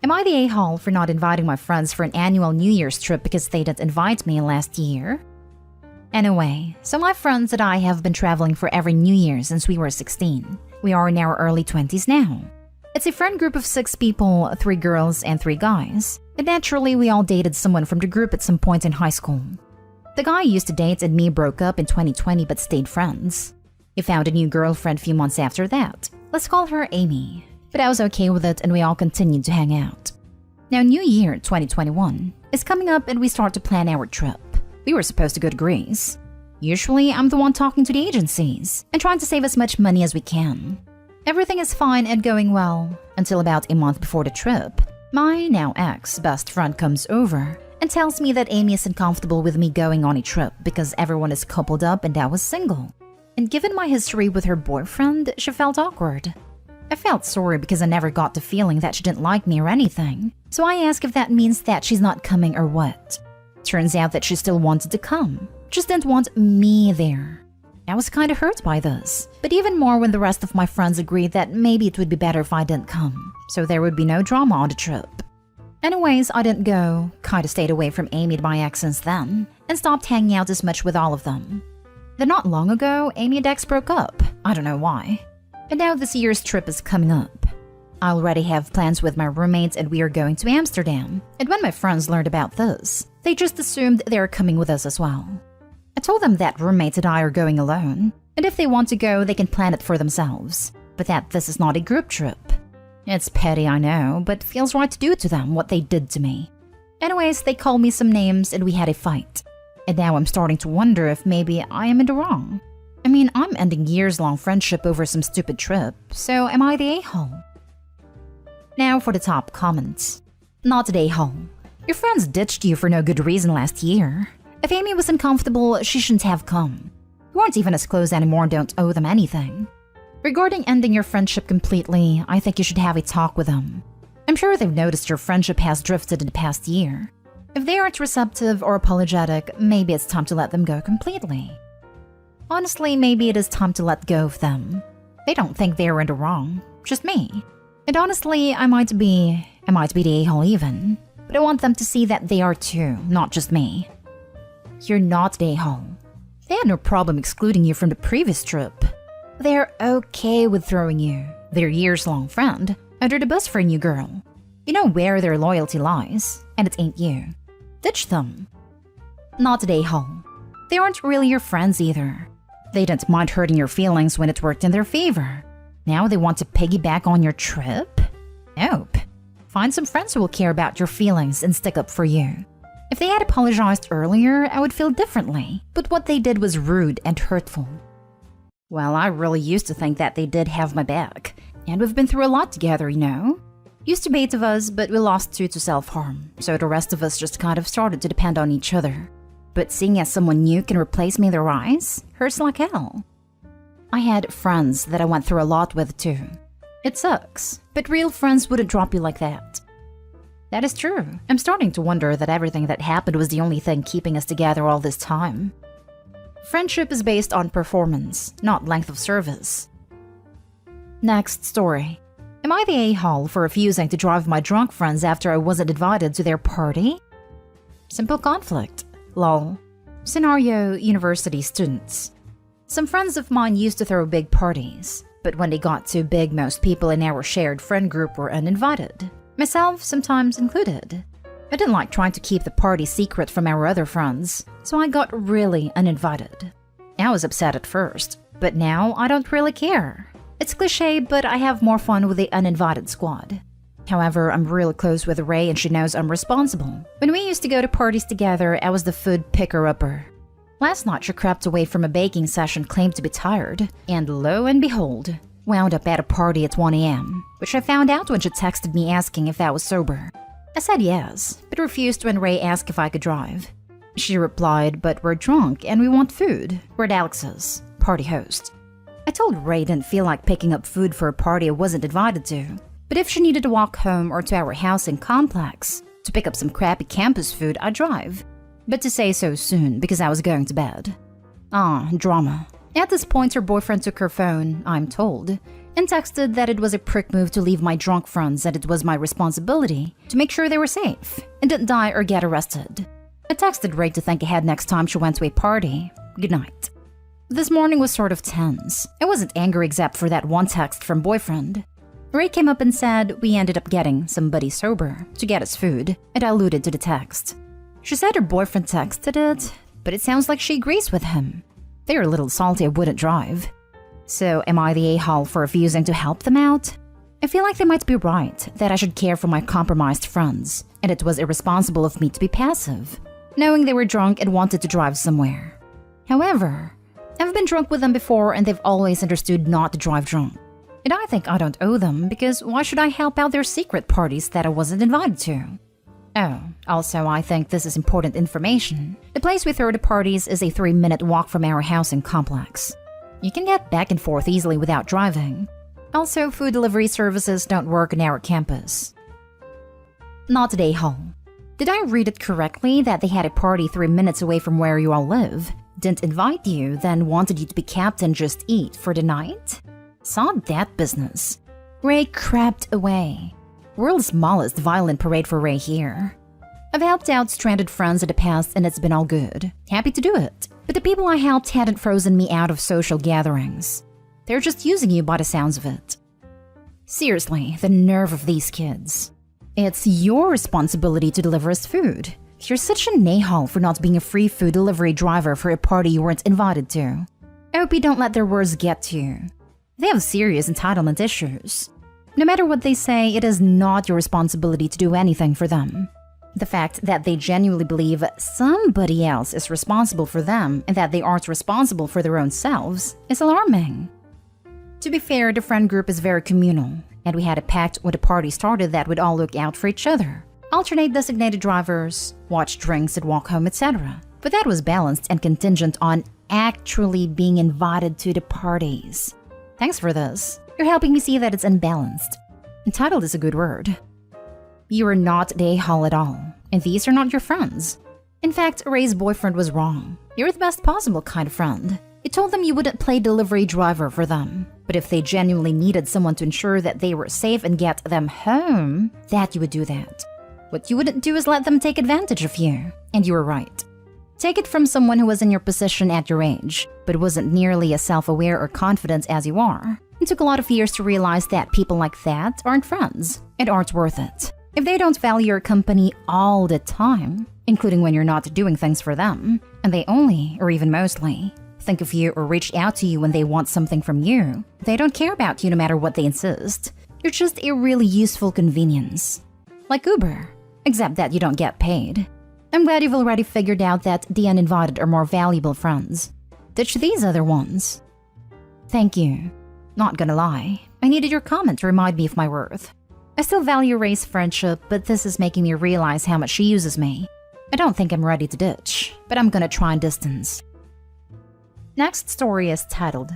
Am I the a-hole for not inviting my friends for an annual New Year's trip because they didn't invite me last year? Anyway, so my friends and I have been traveling for every New Year since we were 16. We are in our early 20s now. It's a friend group of 6 people, 3 girls and 3 guys. And naturally, we all dated someone from the group at some point in high school. The guy I used to date and me broke up in 2020 but stayed friends. He found a new girlfriend a few months after that. Let's call her Amy. But I was okay with it and we all continued to hang out. Now New Year 2021 is coming up and we start to plan our trip. We were supposed to go to Greece. Usually I'm the one talking to the agencies and trying to save as much money as we can. Everything is fine and going well until about a month before the trip. My now ex best friend comes over and tells me that Amy isn't comfortable with me going on a trip because everyone is coupled up and I was single. And given my history with her boyfriend, she felt awkward. I felt sorry because I never got the feeling that she didn't like me or anything. So I asked if that means that she's not coming or what. Turns out that she still wanted to come, just didn't want me there. I was kind of hurt by this, but even more when the rest of my friends agreed that maybe it would be better if I didn't come, so there would be no drama on the trip. Anyways, I didn't go, kinda stayed away from Amy and my ex since then, and stopped hanging out as much with all of them. Then not long ago, Amy and ex broke up, I don't know why. And now this year's trip is coming up. I already have plans with my roommates and we are going to Amsterdam, and when my friends learned about this, they just assumed they are coming with us as well. I told them that roommates and I are going alone, and if they want to go, they can plan it for themselves, but that this is not a group trip. It's petty, I know, but it feels right to do to them what they did to me. Anyways, they called me some names and we had a fight. And now I'm starting to wonder if maybe I am in the wrong. I mean, I'm ending years-long friendship over some stupid trip, so am I the a-hole? Now for the top comments. Not the a-hole. Your friends ditched you for no good reason last year. If Amy was uncomfortable, she shouldn't have come. You aren't even as close anymore and don't owe them anything. Regarding ending your friendship completely, I think you should have a talk with them. I'm sure they've noticed your friendship has drifted in the past year. If they aren't receptive or apologetic, maybe it's time to let them go completely. Honestly, maybe it is time to let go of them. They don't think they're in the wrong, just me. And honestly, I might be the a-hole even. But I want them to see that they are too, not just me. You're not the a-hole. They had no problem excluding you from the previous trip. They're okay with throwing you, their years-long friend, under the bus for a new girl. You know where their loyalty lies, and it ain't you. Ditch them. Not the a-hole. They aren't really your friends either. They didn't mind hurting your feelings when it worked in their favor. Now they want to piggyback on your trip? Nope. Find some friends who will care about your feelings and stick up for you. If they had apologized earlier, I would feel differently, but what they did was rude and hurtful. Well, I really used to think that they did have my back, and we've been through a lot together, you know? Used to be 8 of us, but we lost 2 to self-harm, so the rest of us just kind of started to depend on each other. But seeing as someone new can replace me in their eyes hurts like hell. I had friends that I went through a lot with too. It sucks, but real friends wouldn't drop you like that. That is true. I'm starting to wonder that everything that happened was the only thing keeping us together all this time. Friendship is based on performance, not length of service. Next story. Am I the a-hole for refusing to drive my drunk friends after I wasn't invited to their party? Simple conflict. Lol. Scenario: university students. Some friends of mine used to throw big parties, but when they got too big, most people in our shared friend group were uninvited. Myself sometimes included. I didn't like trying to keep the party secret from our other friends, so I got really uninvited. I was upset at first, but now I don't really care. It's cliché, but I have more fun with the uninvited squad. However, I'm really close with Ray and she knows I'm responsible. When we used to go to parties together, I was the food picker-upper. Last night she crept away from a baking session, claimed to be tired, and lo and behold, wound up at a party at 1 a.m., which I found out when she texted me asking if I was sober. I said yes, but refused when Ray asked if I could drive. She replied, "But we're drunk and we want food. We're at Alex's, party host." I told Ray didn't feel like picking up food for a party I wasn't invited to, but if she needed to walk home or to our house in Complex to pick up some crappy campus food, I'd drive. But to say so soon because I was going to bed. Drama. At this point, her boyfriend took her phone, I'm told, and texted that it was a prick move to leave my drunk friends and it was my responsibility to make sure they were safe and didn't die or get arrested. I texted Ray to think ahead next time she went to a party. Good night. This morning was sort of tense. I wasn't angry except for that one text from boyfriend. Ray came up and said we ended up getting somebody sober to get us food, and I alluded to the text. She said her boyfriend texted it, but it sounds like she agrees with him. They're a little salty I wouldn't drive. So am I the a-hole for refusing to help them out? I feel like they might be right, that I should care for my compromised friends, and it was irresponsible of me to be passive, knowing they were drunk and wanted to drive somewhere. However, I've been drunk with them before and they've always understood not to drive drunk. And I think I don't owe them because why should I help out their secret parties that I wasn't invited to? Oh, also I think this is important information. The place we throw the parties is a 3-minute walk from our housing complex. You can get back and forth easily without driving. Also, food delivery services don't work on our campus. Not today, Hull. Did I read it correctly that they had a party 3 minutes away from where you all live, didn't invite you, then wanted you to be kept and just eat for the night? Saw that business. Ray crept away. World's smallest violent parade for Ray here. I've helped out stranded friends in the past and it's been all good. Happy to do it. But the people I helped hadn't frozen me out of social gatherings. They're just using you by the sounds of it. Seriously, the nerve of these kids. It's your responsibility to deliver us food. You're such a nay-hole for not being a free food delivery driver for a party you weren't invited to. I hope you don't let their words get to you. They have serious entitlement issues. No matter what they say, it is not your responsibility to do anything for them. The fact that they genuinely believe somebody else is responsible for them and that they aren't responsible for their own selves is alarming. To be fair, the friend group is very communal, and we had a pact when the party started that we'd all look out for each other, alternate designated drivers, watch drinks and walk home, etc. But that was balanced and contingent on actually being invited to the parties. Thanks for this. You're helping me see that it's unbalanced. Entitled is a good word. You are not the a-hole at all, and these are not your friends. In fact, Ray's boyfriend was wrong. You're the best possible kind of friend. You told them you wouldn't play delivery driver for them, but if they genuinely needed someone to ensure that they were safe and get them home, that you would do that. What you wouldn't do is let them take advantage of you, and you were right. Take it from someone who was in your position at your age, but wasn't nearly as self-aware or confident as you are. It took a lot of years to realize that people like that aren't friends and aren't worth it. If they don't value your company all the time, including when you're not doing things for them, and they only, or even mostly, think of you or reach out to you when they want something from you, they don't care about you no matter what they insist. You're just a really useful convenience. Like Uber, except that you don't get paid. I'm glad you've already figured out that the uninvited are more valuable friends. Ditch these other ones. Thank you. Not gonna lie, I needed your comment to remind me of my worth. I still value Ray's friendship, but this is making me realize how much she uses me. I don't think I'm ready to ditch, but I'm gonna try and distance. Next story is titled,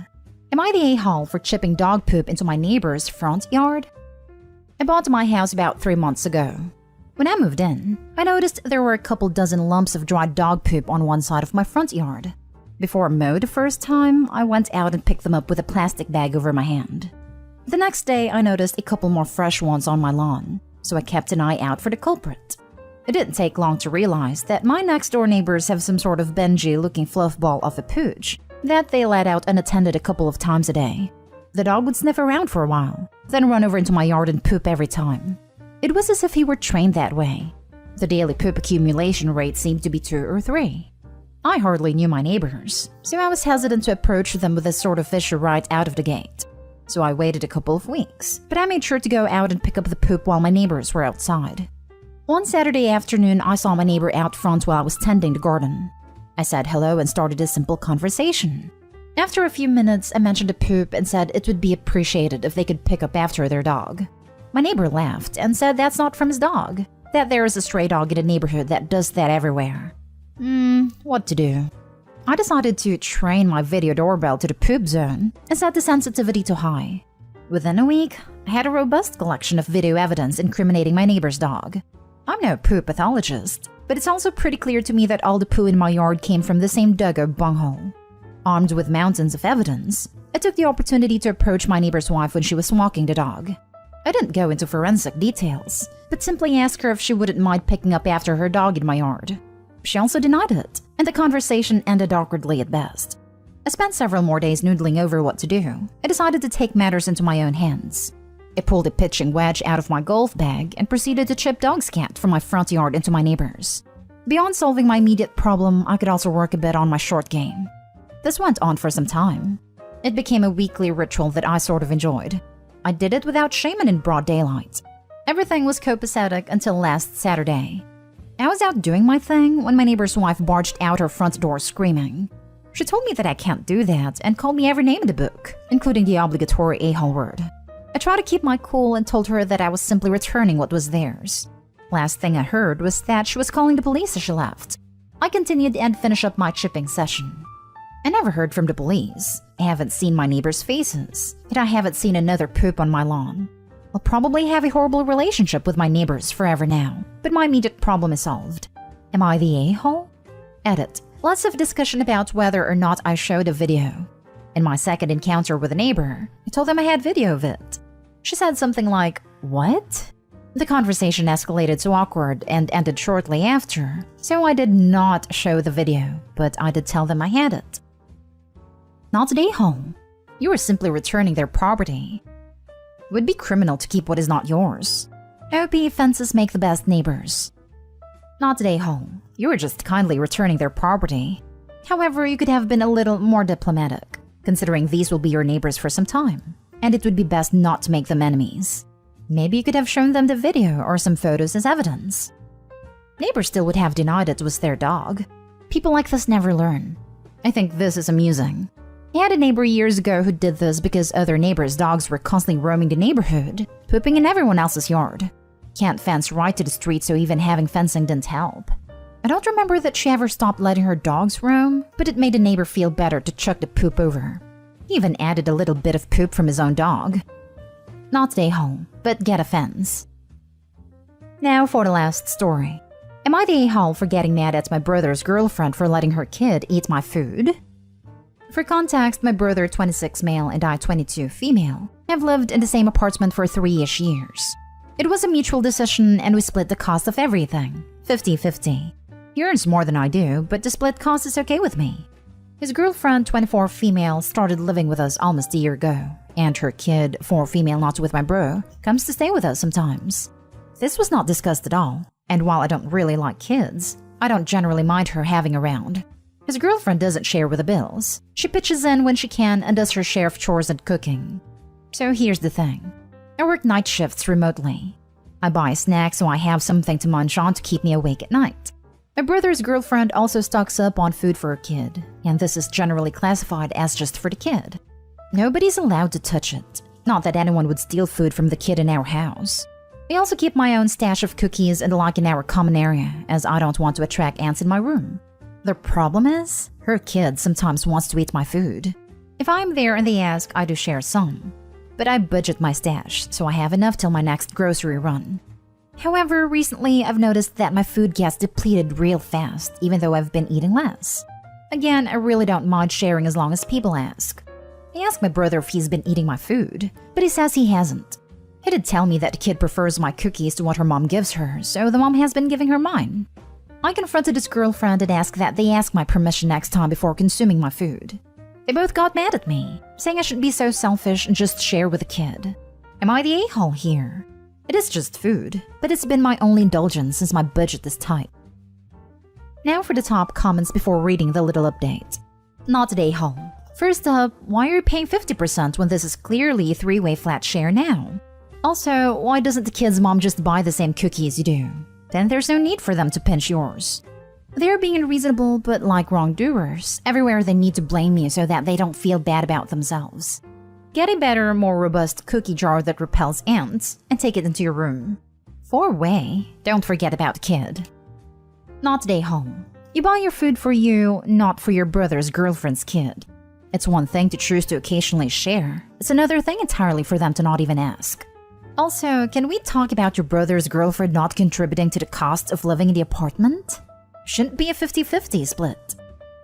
Am I the a-hole for chipping dog poop into my neighbor's front yard? I bought my house about 3 months ago. When I moved in, I noticed there were a couple dozen lumps of dried dog poop on one side of my front yard. Before I mowed the first time, I went out and picked them up with a plastic bag over my hand. The next day, I noticed a couple more fresh ones on my lawn, so I kept an eye out for the culprit. It didn't take long to realize that my next-door neighbors have some sort of Benji-looking fluffball of a pooch that they let out unattended a couple of times a day. The dog would sniff around for a while, then run over into my yard and poop every time. It was as if he were trained that way. The daily poop accumulation rate seemed to be 2 or 3. I hardly knew my neighbors, so I was hesitant to approach them with this sort of issue right out of the gate. So I waited a couple of weeks, but I made sure to go out and pick up the poop while my neighbors were outside. One Saturday afternoon, I saw my neighbor out front while I was tending the garden. I said hello and started a simple conversation. After a few minutes, I mentioned the poop and said it would be appreciated if they could pick up after their dog. My neighbor laughed and said that's not from his dog, that there is a stray dog in the neighborhood that does that everywhere. What to do? I decided to train my video doorbell to the poop zone and set the sensitivity to high. Within a week, I had a robust collection of video evidence incriminating my neighbor's dog. I'm no poop pathologist, but it's also pretty clear to me that all the poo in my yard came from the same duggo bunghole. Armed with mountains of evidence, I took the opportunity to approach my neighbor's wife when she was walking the dog. I didn't go into forensic details, but simply asked her if she wouldn't mind picking up after her dog in my yard. She also denied it, and the conversation ended awkwardly at best. I spent several more days noodling over what to do. I decided to take matters into my own hands. I pulled a pitching wedge out of my golf bag and proceeded to chip dog's cat from my front yard into my neighbor's. Beyond solving my immediate problem, I could also work a bit on my short game. This went on for some time. It became a weekly ritual that I sort of enjoyed. I did it without shame and in broad daylight. Everything was copacetic until last Saturday. I was out doing my thing when my neighbor's wife barged out her front door screaming. She told me that I can't do that and called me every name in the book, including the obligatory a-hole word. I tried to keep my cool and told her that I was simply returning what was theirs. Last thing I heard was that she was calling the police as she left. I continued and finished up my chipping session. I never heard from the police. I haven't seen my neighbors' faces, and I haven't seen another poop on my lawn. I'll probably have a horrible relationship with my neighbors forever now, but my immediate problem is solved. Am I the a-hole? Edit. Lots of discussion about whether or not I showed a video. In my second encounter with a neighbor, I told them I had video of it. She said something like, "What?" The conversation escalated to awkward and ended shortly after, so I did not show the video, but I did tell them I had it. Not the a-hole. You are simply returning their property. It would be criminal to keep what is not yours. OP fences make the best neighbors. Not the a-hole. You are just kindly returning their property. However, you could have been a little more diplomatic, considering these will be your neighbors for some time, and it would be best not to make them enemies. Maybe you could have shown them the video or some photos as evidence. Neighbors still would have denied it was their dog. People like this never learn. I think this is amusing. I had a neighbor years ago who did this because other neighbors' dogs were constantly roaming the neighborhood, pooping in everyone else's yard. Can't fence right to the street, so even having fencing didn't help. I don't remember that she ever stopped letting her dogs roam, but it made the neighbor feel better to chuck the poop over. He even added a little bit of poop from his own dog. Not stay home, but get a fence. Now for the last story. Am I the a-hole for getting mad at my brother's girlfriend for letting her kid eat my food? For context, my brother, 26 male, and I, 22 female, have lived in the same apartment for 3-ish years. It was a mutual decision and we split the cost of everything, 50-50. He earns more than I do, but the split cost is okay with me. His girlfriend, 24 female, started living with us almost a year ago, and her kid, 4 female not with my bro, comes to stay with us sometimes. This was not discussed at all, and while I don't really like kids, I don't generally mind her having around. His girlfriend doesn't share with the bills. She pitches in when she can and does her share of chores and cooking. So here's the thing. I work night shifts remotely. I buy snacks so I have something to munch on to keep me awake at night. My brother's girlfriend also stocks up on food for her kid, and this is generally classified as just for the kid. Nobody's allowed to touch it. Not that anyone would steal food from the kid in our house. I also keep my own stash of cookies and the like in our common area, as I don't want to attract ants in my room. The problem is, her kid sometimes wants to eat my food. If I'm there and they ask, I do share some. But I budget my stash, so I have enough till my next grocery run. However, recently I've noticed that my food gets depleted real fast, even though I've been eating less. Again, I really don't mind sharing as long as people ask. I asked my brother if he's been eating my food, but he says he hasn't. He did tell me that the kid prefers my cookies to what her mom gives her, so the mom has been giving her mine. I confronted his girlfriend and asked that they ask my permission next time before consuming my food. They both got mad at me, saying I should be so selfish and just share with the kid. Am I the a-hole here? It is just food, but it's been my only indulgence since my budget is tight. Now for the top comments before reading the little update. Not the a-hole. First up, why are you paying 50% when this is clearly a 3-way flat share now? Also, why doesn't the kid's mom just buy the same cookies you do? Then there's no need for them to pinch yours. They're being unreasonable, but like wrongdoers, everywhere they need to blame you so that they don't feel bad about themselves. Get a better, more robust cookie jar that repels ants and take it into your room. 4-way, don't forget about the kid. Not the a-hole. You buy your food for you, not for your brother's girlfriend's kid. It's one thing to choose to occasionally share. It's another thing entirely for them to not even ask. Also, can we talk about your brother's girlfriend not contributing to the cost of living in the apartment? Shouldn't be a 50-50 split.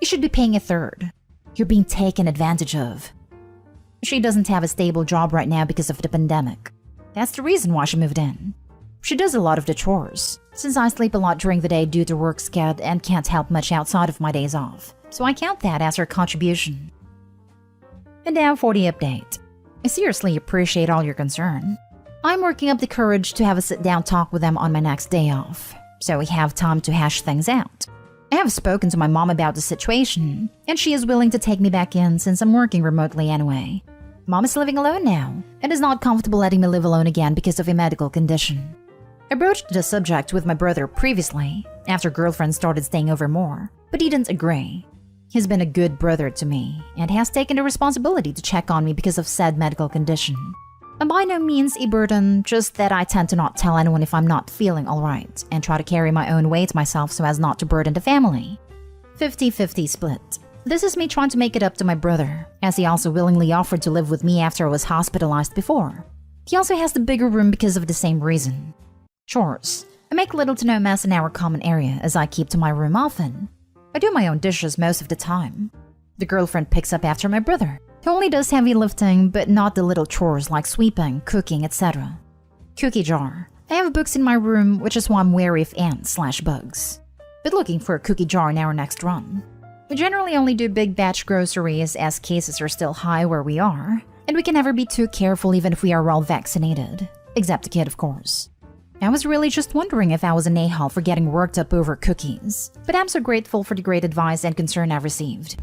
You should be paying a third. You're being taken advantage of. She doesn't have a stable job right now because of the pandemic. That's the reason why she moved in. She does a lot of the chores, since I sleep a lot during the day due to work schedule and can't help much outside of my days off, so I count that as her contribution. And now for the update. I seriously appreciate all your concern. I'm working up the courage to have a sit-down talk with them on my next day off, so we have time to hash things out. I have spoken to my mom about the situation, and she is willing to take me back in since I'm working remotely anyway. Mom is living alone now, and is not comfortable letting me live alone again because of a medical condition. I broached the subject with my brother previously, after girlfriend started staying over more, but he didn't agree. He's been a good brother to me, and has taken the responsibility to check on me because of said medical condition. I'm by no means a burden, just that I tend to not tell anyone if I'm not feeling alright, and try to carry my own weight myself so as not to burden the family. 50-50 split. This is me trying to make it up to my brother, as he also willingly offered to live with me after I was hospitalized before. He also has the bigger room because of the same reason. Chores. I make little to no mess in our common area as I keep to my room often. I do my own dishes most of the time. The girlfriend picks up after my brother, who only does heavy lifting but not the little chores like sweeping, cooking, etc. Cookie jar. I have books in my room, which is why I'm wary of ants/bugs. But looking for a cookie jar in our next run. We generally only do big batch groceries as cases are still high where we are, and we can never be too careful even if we are well vaccinated. Except the kid, of course. I was really just wondering if I was an a-hole for getting worked up over cookies, but I'm so grateful for the great advice and concern I've received.